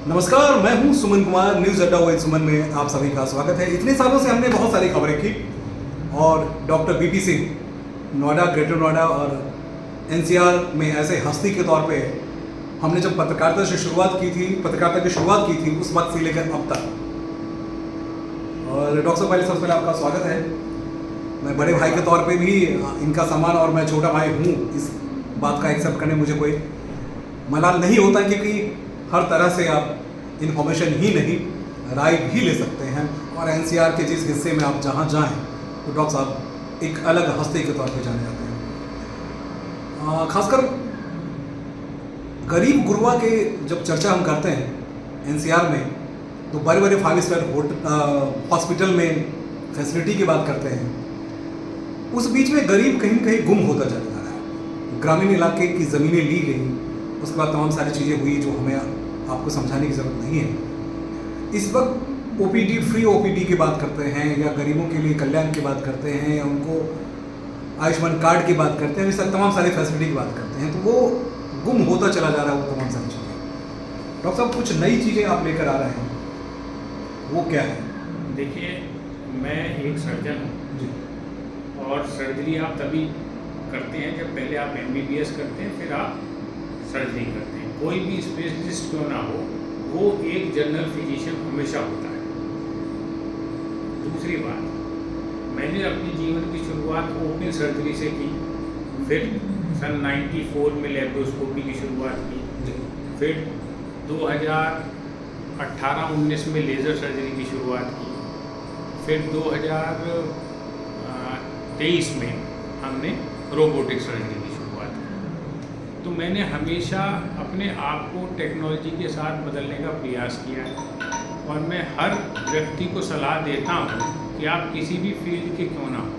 नमस्कार, मैं हूं सुमन कुमार। न्यूज़ अड्डा विद सुमन में आप सभी का स्वागत है। इतने सालों से हमने बहुत सारी खबरें की और doctor BP Singh Noida, greater Noida और एनसीआर में ऐसे हस्ती के तौर पे हमने जब पत्रकारिता की शुरुआत की थी उस वक्त से लेकर अब तक। और डॉक्टर साहब, पहले सबसे पहले आपका स्वागत है। मैं बड़े भाई के तौर पे भी इनका सम्मान, और मैं छोटा भाई हूँ, इस बात का एक्सेप्ट करने मुझे कोई मलाल नहीं होता, क्योंकि हर तरह से आप इन्फॉर्मेशन ही नहीं, राय भी ले सकते हैं। और एनसीआर के जिस हिस्से में आप जहाँ जाएं तो डॉक्टर साहब एक अलग हस्ती के तौर पे जाने जाते हैं। खासकर गरीब गुरबा के जब चर्चा हम करते हैं एनसीआर में, तो बड़े बड़े 5 स्टार हॉस्पिटल में फैसिलिटी की बात करते हैं। उस बीच में गरीब कहीं न कहीं गुम होता चला जा रहा है। ग्रामीण इलाके की ज़मीनें ली गई, उसके बाद तमाम सारी चीज़ें हुई जो हमें आपको समझाने की ज़रूरत नहीं है। इस वक्त ओपीडी, फ्री ओपीडी की बात करते हैं, या गरीबों के लिए कल्याण की बात करते हैं, या उनको आयुष्मान कार्ड की बात करते हैं, इस तमाम सारी फैसिलिटी की बात करते हैं, तो वो गुम होता चला जा रहा है वो तमाम सारी चीज़ें। डॉक्टर साहब, कुछ नई चीज़ें आप लेकर आ रहे हैं, वो क्या है? देखिए, मैं एक सर्जन हूँ जी। और सर्जरी आप तभी करते हैं जब पहले आप एमबीबीएस करते हैं, फिर आप सर्जरी करते हैं। कोई भी स्पेशलिस्ट क्यों ना हो, वो एक जनरल फिजिशियन हमेशा होता है। दूसरी बात, मैंने अपने जीवन की शुरुआत ओपन सर्जरी से की, फिर सन 94 में लेप्रोस्कोपी की शुरुआत की, फिर 2018-19 में लेज़र सर्जरी की शुरुआत की, फिर 2023 में हमने रोबोटिक सर्जरी की शुरुआत की। तो मैंने हमेशा अपने आप को टेक्नोलॉजी के साथ बदलने का प्रयास किया है, और मैं हर व्यक्ति को सलाह देता हूँ कि आप किसी भी फील्ड के क्यों ना हो,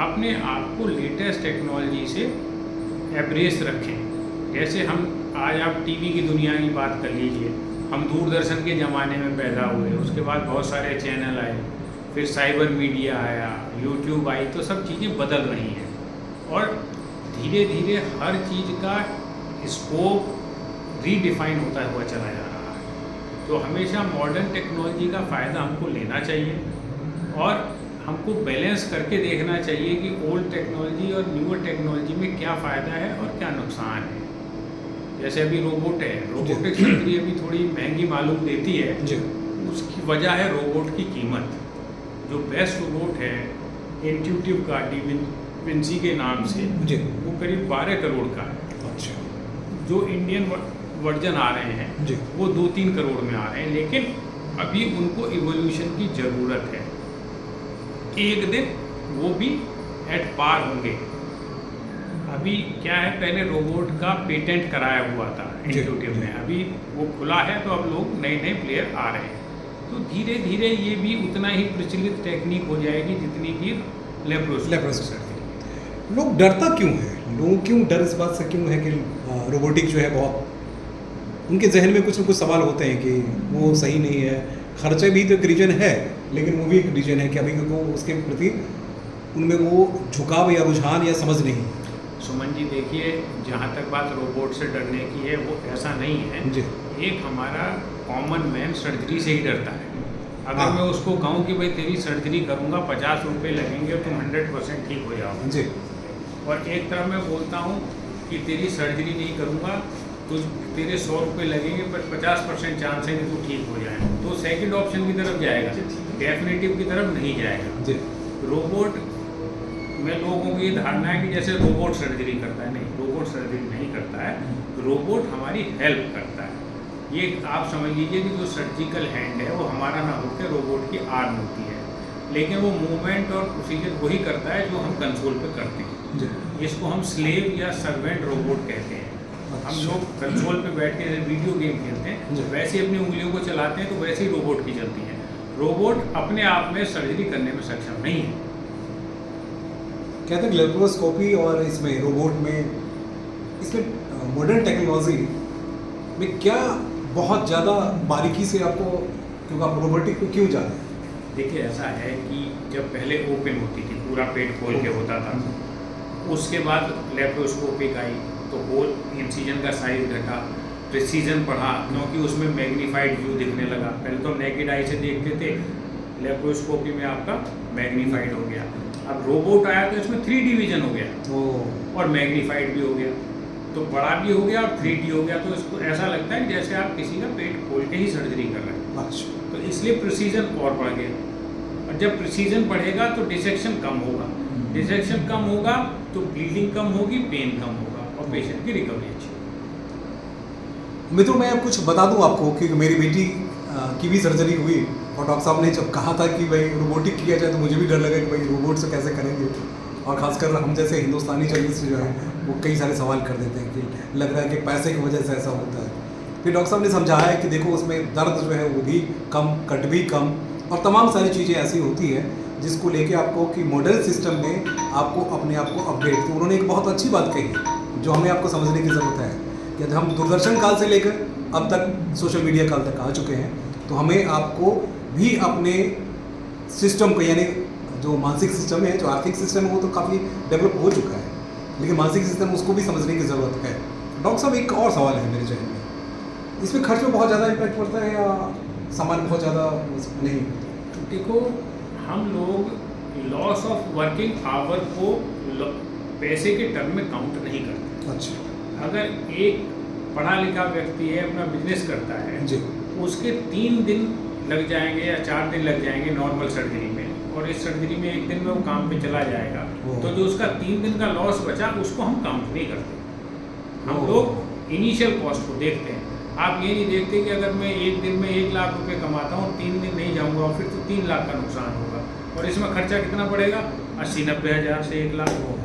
अपने आप को लेटेस्ट टेक्नोलॉजी से एब्रेस रखें। जैसे हम आज आप टीवी की दुनिया की बात कर लीजिए, हम दूरदर्शन के ज़माने में पैदा हुए, उसके बाद बहुत सारे चैनल आए, फिर साइबर मीडिया आया, यूट्यूब आई, तो सब चीज़ें बदल रही हैं और धीरे धीरे हर चीज़ का स्कोप रीडिफाइन होता हुआ चला जा रहा है। तो हमेशा मॉडर्न टेक्नोलॉजी का फ़ायदा हमको लेना चाहिए और हमको बैलेंस करके देखना चाहिए कि ओल्ड टेक्नोलॉजी और न्यूअर टेक्नोलॉजी में क्या फ़ायदा है और क्या नुकसान है। जैसे अभी रोबोट है, रोबोटिक सर्जरी अभी थोड़ी महंगी मालूम देती है, उसकी वजह है रोबोट की कीमत। जो बेस्ट रोबोट है इंट्यूटिव का, डिविंसी के नाम से, वो करीब 12 करोड़ का है। अच्छा। जो इंडियन वर्जन आ रहे हैं वो 2-3 करोड़ में आ रहे हैं, लेकिन अभी उनको इवोल्यूशन की ज़रूरत है। एक दिन वो भी एट पार होंगे। अभी क्या है, पहले रोबोट का पेटेंट कराया हुआ था इंट्यूटिव ने, अभी वो खुला है, तो अब लोग नए नए प्लेयर आ रहे हैं। तो धीरे धीरे ये भी उतना ही प्रचलित टेक्निक हो जाएगी जितनी कि लेप्रोस्कोपी। लोग डरता क्यों है? लोग क्यों डर इस बात से क्यों है कि रोबोटिक जो है, बहुत उनके जहन में कुछ न कुछ सवाल होते हैं कि वो सही नहीं है। खर्चे भी तो एक रीजन है, लेकिन वो भी एक रीजन है कि अभी को उसके प्रति उनमें वो झुकाव या रुझान या समझ नहीं। सुमन जी, देखिए, जहाँ तक बात रोबोट से डरने की है, वो ऐसा नहीं है जी। एक हमारा कॉमन मैन सर्जरी से ही डरता है। अगर मैं उसको कहूँ कि भाई तेरी सर्जरी करूँगा, 50 रुपये लगेंगे, तुम 100% ठीक हो जाओगे जी, और एक तरफ मैं बोलता हूँ कि तेरी सर्जरी नहीं करूँगा, तो तेरे 100 रुपये लगेंगे, पर 50% चांस है कि तू ठीक हो जाए, तो सेकंड ऑप्शन की तरफ जाएगा, डेफिनेटिव की तरफ नहीं जाएगा जी। रोबोट में लोगों की ये धारणा है कि जैसे रोबोट सर्जरी करता है, नहीं, रोबोट सर्जरी नहीं करता है, रोबोट हमारी हेल्प करता है। ये आप समझ लीजिए कि जो सर्जिकल हैंड है वो हमारा ना होकर रोबोट की आर्म होती है, लेकिन वो मूवमेंट और प्रोसीजर वही करता है जो हम कंसोल पे करते हैं। इसको हम स्लेव या सर्वेंट रोबोट कहते हैं। हम लोग कंसोल पे बैठ के वीडियो गेम खेलते हैं, वैसे अपनी उंगलियों को चलाते हैं, तो वैसे ही रोबोट की चलती है। रोबोट अपने आप में सर्जरी करने में सक्षम नहीं है। कहते हैं लेप्रोस्कोपी और इसमें रोबोट में, इसमें मॉडर्न टेक्नोलॉजी में क्या बहुत ज़्यादा बारीकी से आपको, क्योंकि आप रोबोटिक को क्यों जाना है? देखिए, ऐसा है कि जब पहले ओपन होती थी, पूरा पेट खोल के होता था, उसके बाद लेप्रोस्कोपिक आई, तो होल इंसिजन का साइज घटा, प्रिसीजन बढ़ा, क्योंकि उसमें मैग्नीफाइड व्यू दिखने लगा। पहले तो नेकेड आई से देखते थे, लेप्रोस्कोपी में आपका मैग्नीफाइड हो गया। अब रोबोट आया तो इसमें 3D विजन हो गया और मैग्नीफाइड भी हो गया, तो बड़ा भी हो गया और 3D हो गया। तो इसको ऐसा लगता है जैसे आप किसी का पेट खोल के ही सर्जरी कर रहे हैं। अच्छा, तो इसलिए प्रिसीजन और बढ़ गया, और जब प्रिसीजन बढ़ेगा तो डिसेक्शन कम होगा, डिसेक्शन कम होगा तो ब्लीडिंग कम होगी, पेन कम होगा और पेशेंट की रिकवरी अच्छी होगी। मित्रों, मैं कुछ बता दूं आपको कि मेरी बेटी की भी सर्जरी हुई, और डॉक्टर साहब ने जब कहा था कि भाई रोबोटिक किया जाए तो मुझे भी डर लगा कि भाई रोबोट से कैसे करेंगे, और ख़ासकर हम जैसे हिंदुस्तानी जर्नलिस्ट जो है वो कई सारे सवाल कर देते हैं कि लग रहा है कि पैसे की वजह से ऐसा होता है। फिर डॉक्टर साहब ने समझाया है कि देखो उसमें दर्द जो है वो भी कम, कट भी कम, और तमाम सारी चीज़ें ऐसी होती हैं जिसको लेके आपको कि मॉडर्न सिस्टम में आपको अपने आप को अपडेट। तो उन्होंने एक बहुत अच्छी बात कही जो हमें आपको समझने की ज़रूरत है कि हम दूरदर्शन काल से लेकर अब तक सोशल मीडिया काल तक आ चुके हैं, तो हमें आपको भी अपने सिस्टम को, यानी जो मानसिक सिस्टम है, जो आर्थिक सिस्टम है, वो तो काफ़ी डेवलप हो चुका है, लेकिन मानसिक सिस्टम उसको भी समझने की ज़रूरत है। डॉक्टर साहब, एक और सवाल है मेरे जहन में, इसमें खर्च में बहुत ज़्यादा इम्पैक्ट पड़ता है या सामान बहुत ज़्यादा नहीं? देखो, हम लोग लॉस ऑफ वर्किंग आवर को पैसे के टर्म में काउंट नहीं करते। अच्छा, अगर एक पढ़ा लिखा व्यक्ति है, अपना बिजनेस करता है जी, उसके 3 दिन लग जाएंगे या 4 दिन लग जाएंगे नॉर्मल सर्जरी में, और इस सर्जरी में 1 दिन में वो काम पे चला जाएगा, तो जो उसका 3 दिन का लॉस बचा उसको हम काउंट नहीं करते। हम लोग इनिशियल कॉस्ट को देखते हैं। आप ये नहीं देखते कि अगर मैं 1 दिन में 1 लाख रुपए कमाता हूँ, 3 दिन नहीं जाऊँगा फिर तो 3 लाख का नुकसान होगा, और इसमें खर्चा कितना पड़ेगा, 80-90 हज़ार से 1 लाख हो,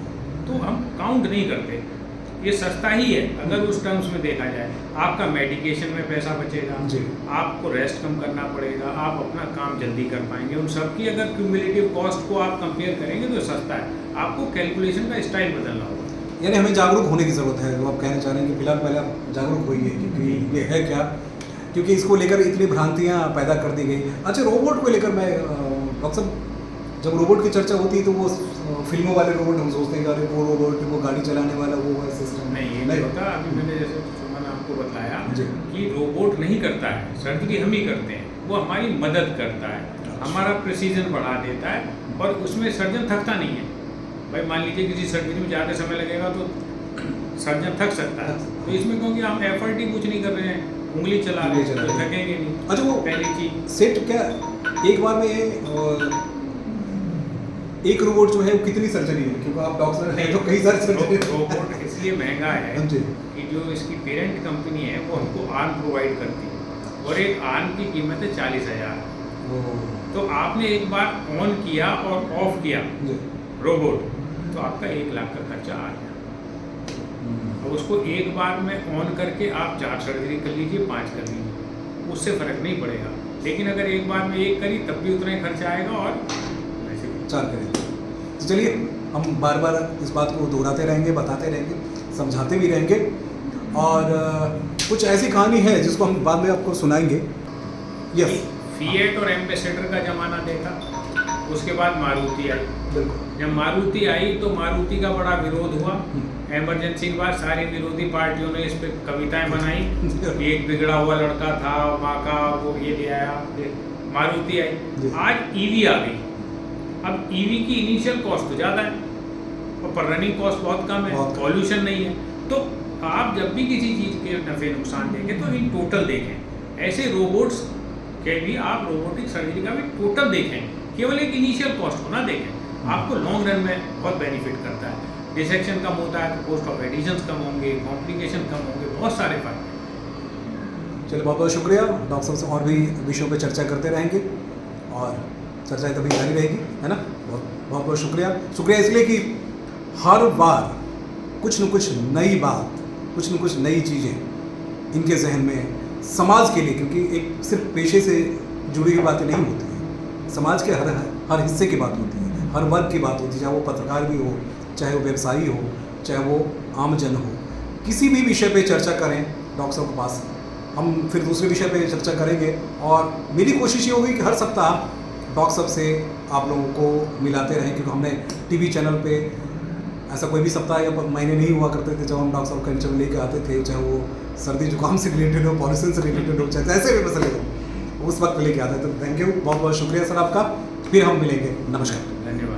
तो हम काउंट नहीं करते। ये सस्ता ही है अगर उस टर्म्स में देखा जाए। आपका मेडिकेशन में पैसा बचेगा, आपको रेस्ट कम करना पड़ेगा, आप अपना काम जल्दी कर पाएंगे। उन सब की अगर क्यूमुलेटिव कॉस्ट को आप कंपेयर करेंगे तो सस्ता है। आपको कैलकुलेशन का स्टाइल बदलना होगा, यानी हमें जागरूक होने की ज़रूरत है। जो आप कहना चाह रहे हैं कि फिलहाल पहले आप जागरूक होइए क्योंकि ये है क्या, क्योंकि इसको लेकर इतनी भ्रांतियाँ पैदा कर दी गई। अच्छा, रोबोट को लेकर मैं डॉक्टर साहब, जब रोबोट की चर्चा होती है तो वो फिल्मों वाले रोबोट हम सोचते हैं कि अरे वो रोबोट, वो गाड़ी चलाने वाला, वो सिस्टम नहीं, ये नहीं होता। अभी मैंने जैसे सुमन आपको बताया जी कि रोबोट नहीं करता है सर्जरी, हम ही करते हैं। वो हमारी मदद करता है, हमारा प्रिसीजन बढ़ा देता है, और उसमें सर्जन थकता नहीं है। भाई मान लीजिए किसी सर्जरी में ज़्यादा समय लगेगा तो सर्जन थक सकता है, तो इसमें क्योंकि हम एफर्ट ही कुछ नहीं कर रहे हैं, उंगली चला रहे हैं तो थकेंगे नहीं। अच्छा, वो पहली चीज सेट क्या एक बार में एक रोबोट जो है वो कितनी सर्जरी है, क्योंकि आप डॉक्टर हैं तो कई सारे सर्जरी। रोबोट इसलिए महंगा है जी, कि जो इसकी पेरेंट कंपनी है वो हमको आर्म प्रोवाइड करती है, और एक आर्म की कीमत है 40,000। तो आपने एक बार ऑन किया और ऑफ किया जी, रोबोट, तो आपका 1 लाख का खर्चा आ गया। और उसको एक बार में ऑन करके आप 4 सर्जरी कर लीजिए, 5 कर लीजिए, उससे फ़र्क नहीं पड़ेगा। लेकिन अगर एक बार में 1 करी तब भी उतना ही खर्चा आएगा, और वैसे भी 4 करेंगे। तो चलिए, हम बार बार इस बात को दोहराते रहेंगे, बताते रहेंगे, समझाते भी रहेंगे, और कुछ ऐसी कहानी है जिसको हम बाद में आपको सुनाएंगे। यस, फिएट और एम्बेसडर का ज़माना देखा, उसके बाद मारुति आई। बिल्कुल। जब मारुति आई तो मारुति का बड़ा विरोध हुआ। इमरजेंसी के बाद सारी विरोधी पार्टियों ने इस पर कविताएं बनाई। एक बिगड़ा हुआ लड़का था, माँ का वो ये ले आया, मारुति आई। आज ईवी आ गई। अब ईवी की इनिशियल कॉस्ट तो ज़्यादा है, और पर रनिंग कॉस्ट बहुत कम है, पॉल्यूशन नहीं है। तो आप जब भी किसी चीज़ के नफ़े नुकसान देखें तो इन टोटल देखें। ऐसे रोबोट्स के भी आप रोबोटिक सर्जरी का भी टोटल देखें, केवल एक इनिशियल कॉस्ट को ना देखें। आपको लॉन्ग रन में बहुत बेनिफिट करता है। डिसेक्शन कम होता है तो कॉस्ट ऑफ एडिशंस कम होंगे, कॉम्प्लिकेशन कम होंगे, बहुत सारे फायदे। चलिए, बहुत बहुत शुक्रिया। डॉक्टर साहब से और भी विषयों पर चर्चा करते रहेंगे, और चर्चा तभी जारी रहेगी, है ना। बहुत बहुत शुक्रिया इसलिए कि हर बार कुछ न कुछ नई बात, कुछ न कुछ नई चीज़ें इनके जहन में समाज के लिए, क्योंकि एक सिर्फ पेशे से जुड़ी हुई बातें नहीं होती हैं, समाज के हर हिस्से की बात होती है, हर वर्ग की बात होती है, चाहे वो पत्रकार भी हो, चाहे वो व्यवसायी हो, चाहे वो आमजन हो। किसी भी विषय पे चर्चा करें डॉक्टर साहब के पास, हम फिर दूसरे विषय पे चर्चा करेंगे। और मेरी कोशिश ये होगी कि हर सप्ताह डॉक्टर साहब से आप लोगों को मिलाते रहें, क्योंकि हमने टीवी चैनल पे ऐसा कोई भी सप्ताह या महीने नहीं हुआ करते थे जब हम डॉक्टर साहब का इंटरव्यू लेके आते थे, चाहे वो सर्दी जुकाम से रिलेटेड हो, पॉल्यूशन से रिलेटेड हो, चाहे जैसे भी मसले हो, उस वक्त लेके आता है। तो थैंक यू, बहुत बहुत शुक्रिया सर आपका। फिर हम मिलेंगे, नमस्कार। धन्यवाद।